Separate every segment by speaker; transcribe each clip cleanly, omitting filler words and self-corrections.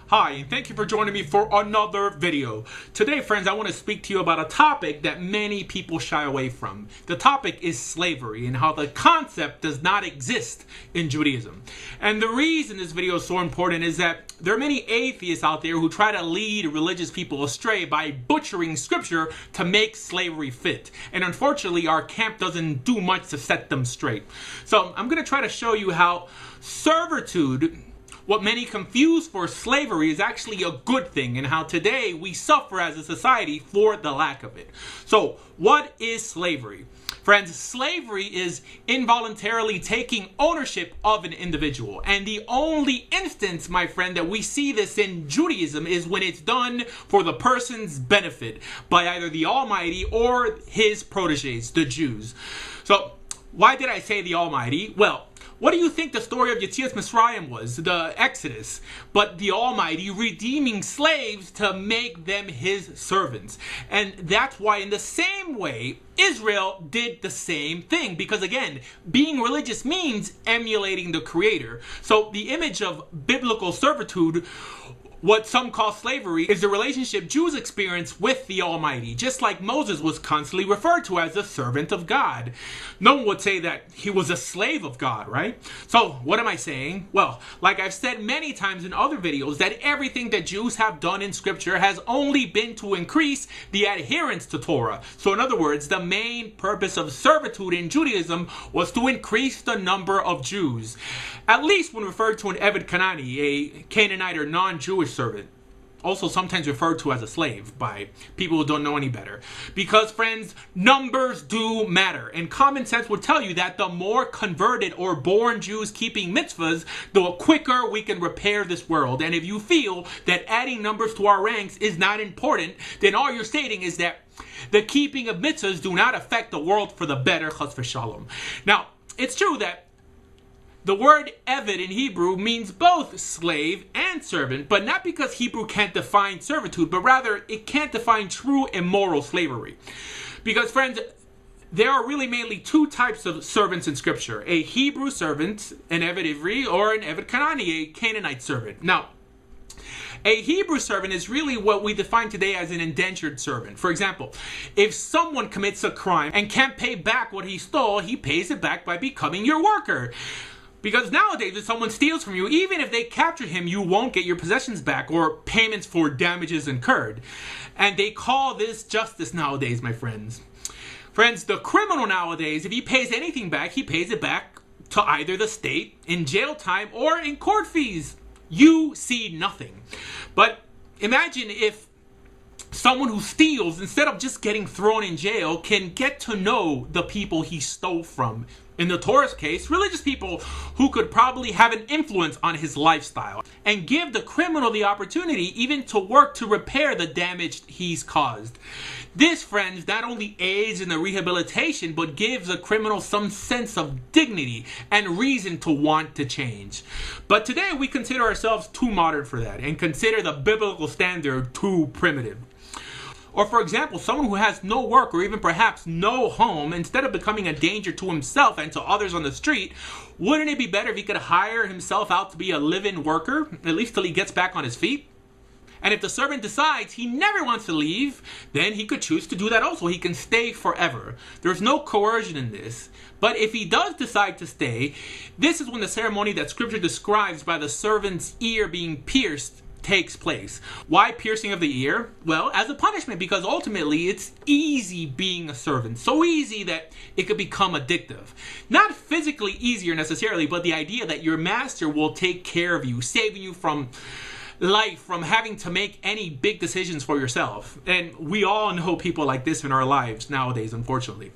Speaker 1: Hi, and thank you for joining me for another video. Today, friends, I want to speak to you about a topic that many people shy away from. The topic is slavery and how the concept does not exist in Judaism. And the reason this video is so important is that there are many atheists out there who try to lead religious people astray by butchering scripture to make slavery fit. And unfortunately, our camp doesn't do much to set them straight. So I'm going to try to show you how servitude, what many confuse for slavery, is actually a good thing, and how today we suffer as a society for the lack of it. So, what is slavery? Friends, slavery is involuntarily taking ownership of an individual. And the only instance, my friend, that we see this in Judaism is when it's done for the person's benefit by either the Almighty or his proteges, the Jews. So, why did I say the Almighty? Well, what do you think the story of Yetzias Mitzrayim was, the Exodus, but the Almighty redeeming slaves to make them his servants? And that's why, in the same way, Israel did the same thing. Because again, being religious means emulating the Creator. So the image of biblical servitude, what some call slavery, is the relationship Jews experience with the Almighty, just like Moses was constantly referred to as a servant of God. No one would say that he was a slave of God, right? So, what am I saying? Well, like I've said many times in other videos, that everything that Jews have done in Scripture has only been to increase the adherence to Torah. So, in other words, the main purpose of servitude in Judaism was to increase the number of Jews. At least when referred to an Eved Kanani, a Canaanite or non-Jewish servant, also sometimes referred to as a slave by people who don't know any better. Because, friends, numbers do matter, and common sense would tell you that the more converted or born Jews keeping mitzvahs, the quicker we can repair this world. And if you feel that adding numbers to our ranks is not important, then all you're stating is that the keeping of mitzvahs do not affect the world for the better, chas v'shalom. Now, it's true that the word Eved in Hebrew means both slave and servant, but not because Hebrew can't define servitude, but rather it can't define true immoral slavery. Because, friends, there are really mainly two types of servants in Scripture: a Hebrew servant, an Eved Ivri, or an Eved Kanani, a Canaanite servant. Now, a Hebrew servant is really what we define today as an indentured servant. For example, if someone commits a crime and can't pay back what he stole, he pays it back by becoming your worker. Because nowadays, if someone steals from you, even if they capture him, you won't get your possessions back or payments for damages incurred. And they call this justice nowadays, my friends. Friends, the criminal nowadays, if he pays anything back, he pays it back to either the state in jail time or in court fees. You see nothing. But imagine if someone who steals, instead of just getting thrown in jail, can get to know the people he stole from. In the Torah's case, religious people who could probably have an influence on his lifestyle, and give the criminal the opportunity even to work to repair the damage he's caused. This, friends, not only aids in the rehabilitation, but gives a criminal some sense of dignity and reason to want to change. But today we consider ourselves too modern for that, and consider the biblical standard too primitive. Or, for example, someone who has no work or even perhaps no home, instead of becoming a danger to himself and to others on the street, wouldn't it be better if he could hire himself out to be a live-in worker, at least till he gets back on his feet? And if the servant decides he never wants to leave, then he could choose to do that also. He can stay forever. There's no coercion in this. But if he does decide to stay, this is when the ceremony that Scripture describes by the servant's ear being pierced takes place. Why piercing of the ear? Well, as a punishment, because ultimately it's easy being a servant. So easy that it could become addictive. Not physically easier necessarily, but the idea that your master will take care of you, saving you from life, from having to make any big decisions for yourself. And we all know people like this in our lives nowadays, unfortunately.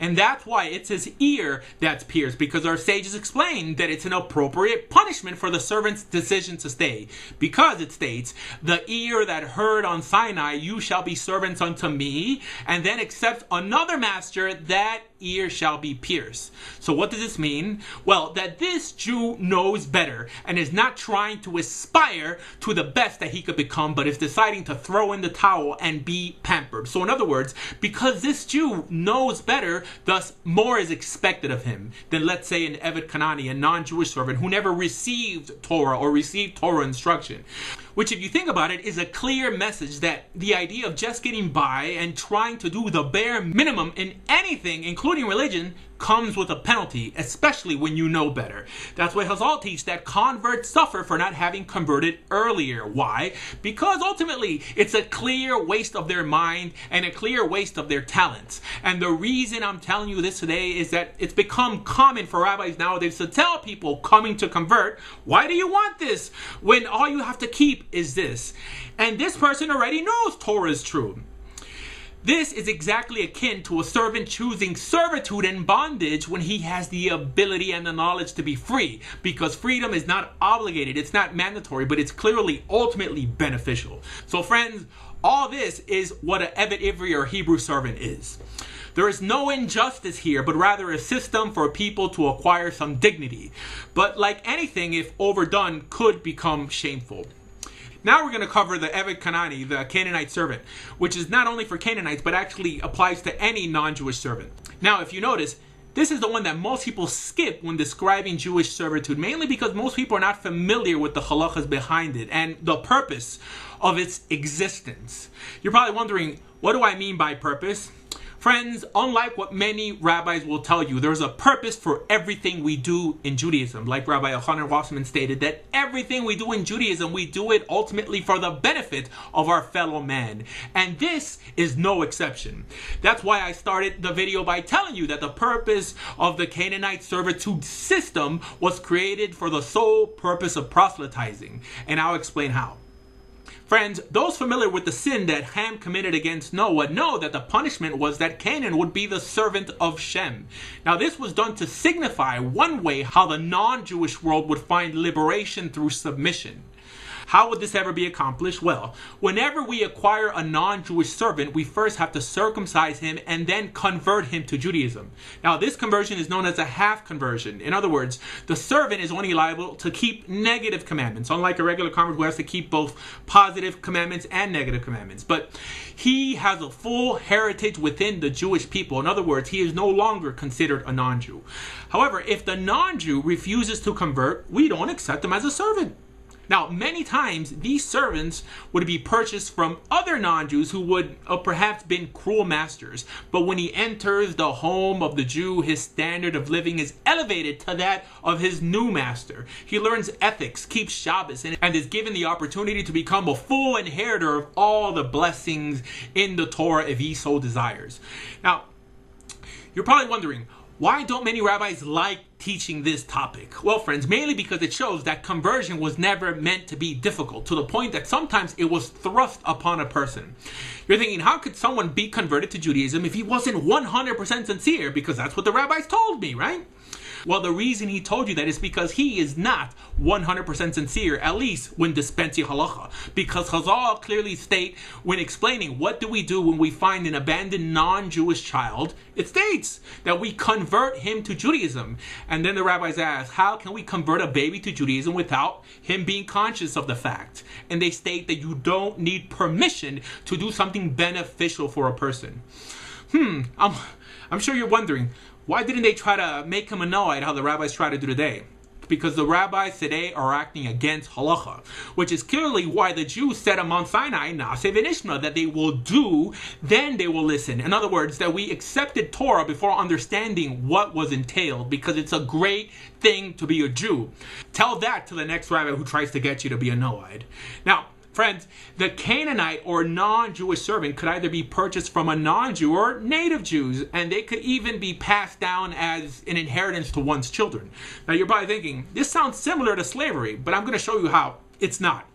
Speaker 1: And that's why it's his ear that's pierced, because our sages explain that it's an appropriate punishment for the servant's decision to stay. Because it states, the ear that heard on Sinai, you shall be servants unto me, and then accept another master, that ear shall be pierced. So what does this mean? Well, that this Jew knows better and is not trying to aspire to the best that he could become, but is deciding to throw in the towel and be pampered. So in other words, because this Jew knows better, thus more is expected of him than, let's say, an Evet Kanani, a non-Jewish servant who never received Torah or received Torah instruction. Which, if you think about it, is a clear message that the idea of just getting by and trying to do the bare minimum in anything, including religion, comes with a penalty, especially when you know better. That's why Chazal teach that converts suffer for not having converted earlier. Why? Because ultimately, it's a clear waste of their mind and a clear waste of their talents. And the reason I'm telling you this today is that it's become common for rabbis nowadays to tell people coming to convert, why do you want this? When all you have to keep is this. And this person already knows Torah is true. This is exactly akin to a servant choosing servitude and bondage when he has the ability and the knowledge to be free, because freedom is not obligated, it's not mandatory, but it's clearly ultimately beneficial. So friends, all this is what an Evet Ivri or Hebrew servant is. There is no injustice here, but rather a system for people to acquire some dignity. But like anything, if overdone, could become shameful. Now we're going to cover the Evet Kanani, the Canaanite servant, which is not only for Canaanites, but actually applies to any non-Jewish servant. Now, if you notice, this is the one that most people skip when describing Jewish servitude, mainly because most people are not familiar with the halachas behind it and the purpose of its existence. You're probably wondering, what do I mean by purpose? Friends, unlike what many rabbis will tell you, there's a purpose for everything we do in Judaism. Like Rabbi Yochanan Wasserman stated, that everything we do in Judaism, we do it ultimately for the benefit of our fellow man. And this is no exception. That's why I started the video by telling you that the purpose of the Canaanite servitude system was created for the sole purpose of proselytizing. And I'll explain how. Friends, those familiar with the sin that Ham committed against Noah know that the punishment was that Canaan would be the servant of Shem. Now, this was done to signify one way how the non-Jewish world would find liberation through submission. How would this ever be accomplished? Well, whenever we acquire a non-Jewish servant, we first have to circumcise him and then convert him to Judaism. Now, this conversion is known as a half conversion. In other words, the servant is only liable to keep negative commandments, unlike a regular convert who has to keep both positive commandments and negative commandments. But he has a full heritage within the Jewish people. In other words, he is no longer considered a non-Jew. However, if the non-Jew refuses to convert, we don't accept him as a servant. Now, many times, these servants would be purchased from other non-Jews who would have perhaps been cruel masters. But when he enters the home of the Jew, his standard of living is elevated to that of his new master. He learns ethics, keeps Shabbos, and is given the opportunity to become a full inheritor of all the blessings in the Torah if he so desires. Now, you're probably wondering, why don't many rabbis like teaching this topic? Well, friends, mainly because it shows that conversion was never meant to be difficult, to the point that sometimes it was thrust upon a person. You're thinking, how could someone be converted to Judaism if he wasn't 100% sincere? Because that's what the rabbis told me, right? Well, the reason he told you that is because he is not 100% sincere, at least when dispensing halacha. Because Chazal clearly state, when explaining what do we do when we find an abandoned non-Jewish child, it states that we convert him to Judaism. And then the rabbis ask, how can we convert a baby to Judaism without him being conscious of the fact? And they state that you don't need permission to do something beneficial for a person. I'm sure you're wondering, why didn't they try to make him a Noahide how the rabbis try to do today? Because the rabbis today are acting against halacha, which is clearly why the Jews said on Mount Sinai, Na'aseh v'nishma, that they will do, then they will listen. In other words, that we accepted Torah before understanding what was entailed, because it's a great thing to be a Jew. Tell that to the next rabbi who tries to get you to be a Noahide. Now, friends, the Canaanite or non-Jewish servant could either be purchased from a non-Jew or native Jews, and they could even be passed down as an inheritance to one's children. Now, you're probably thinking, this sounds similar to slavery, but I'm going to show you how it's not.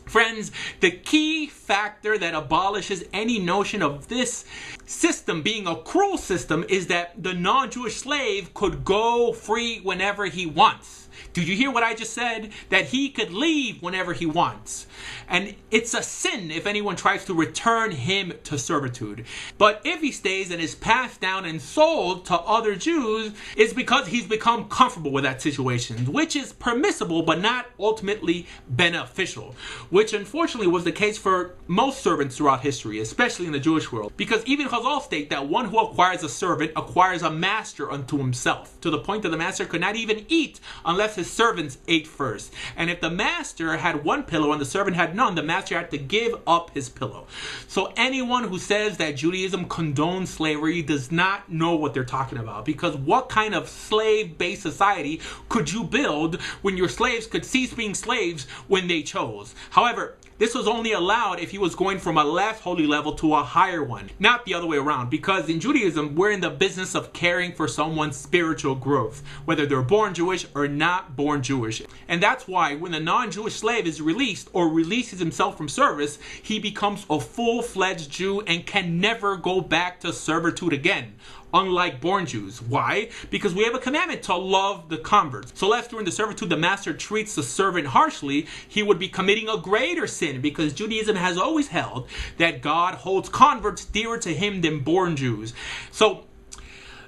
Speaker 1: Friends, the key factor that abolishes any notion of this system being a cruel system is that the non-Jewish slave could go free whenever he wants. Did you hear what I just said? That he could leave whenever he wants. And it's a sin if anyone tries to return him to servitude. But if he stays and is passed down and sold to other Jews, it's because he's become comfortable with that situation, which is permissible but not ultimately beneficial, which unfortunately was the case for most servants throughout history, especially in the Jewish world, because even Chazal state that one who acquires a servant acquires a master unto himself, to the point that the master could not even eat unless his servants ate first. And if the master had one pillow and the servant had none, the master had to give up his pillow. So anyone who says that Judaism condones slavery does not know what they're talking about, because what kind of slave-based society could you build when your slaves could cease being slaves when they chose? However, this was only allowed if he was going from a less holy level to a higher one, not the other way around, because in Judaism, we're in the business of caring for someone's spiritual growth, whether they're born Jewish or not born Jewish. And that's why when the non-Jewish slave is released or releases himself from service, he becomes a full-fledged Jew and can never go back to servitude again, unlike born Jews. Why? Because we have a commandment to love the converts. So left during the servitude, the master treats the servant harshly, he would be committing a greater sin, because Judaism has always held that God holds converts dearer to him than born Jews. So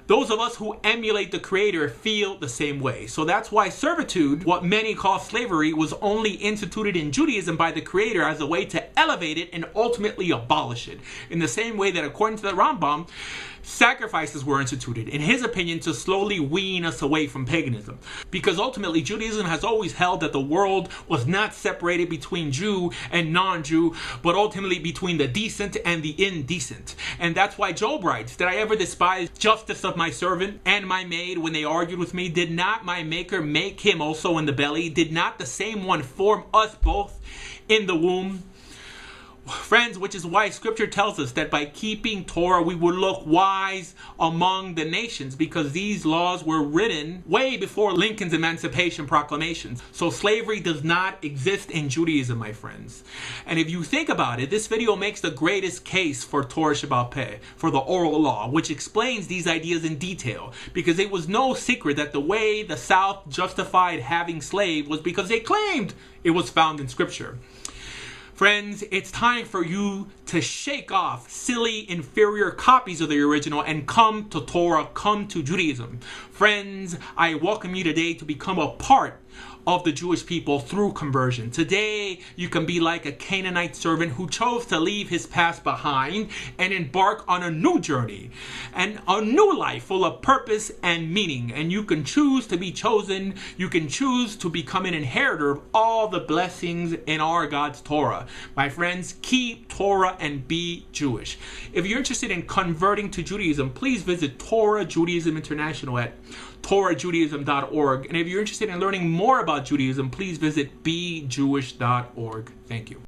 Speaker 1: those of us who emulate the Creator feel the same way. So that's why servitude, what many call slavery, was only instituted in Judaism by the Creator as a way to elevate it and ultimately abolish it. In the same way that, according to the Rambam, sacrifices were instituted, in his opinion, to slowly wean us away from paganism. Because ultimately, Judaism has always held that the world was not separated between Jew and non-Jew, but ultimately between the decent and the indecent. And that's why Job writes, "Did I ever despise justice of my servant and my maid when they argued with me? Did not my Maker make him also in the belly? Did not the same one form us both in the womb?" Friends, which is why scripture tells us that by keeping Torah we would look wise among the nations, because these laws were written way before Lincoln's Emancipation Proclamations. So slavery does not exist in Judaism, my friends. And if you think about it, this video makes the greatest case for Torah Shabbat Peh, for the oral law, which explains these ideas in detail, because it was no secret that the way the South justified having slaves was because they claimed it was found in scripture. Friends, it's time for you to shake off silly, inferior copies of the original and come to Torah, come to Judaism. Friends, I welcome you today to become a part of the Jewish people through conversion. Today, you can be like a Canaanite servant who chose to leave his past behind and embark on a new journey and a new life full of purpose and meaning. And you can choose to be chosen. You can choose to become an inheritor of all the blessings in our God's Torah. My friends, keep Torah and be Jewish. If you're interested in converting to Judaism, please visit Torah Judaism International at torahjudaism.org. And if you're interested in learning more about Judaism, please visit bejewish.org. Thank you.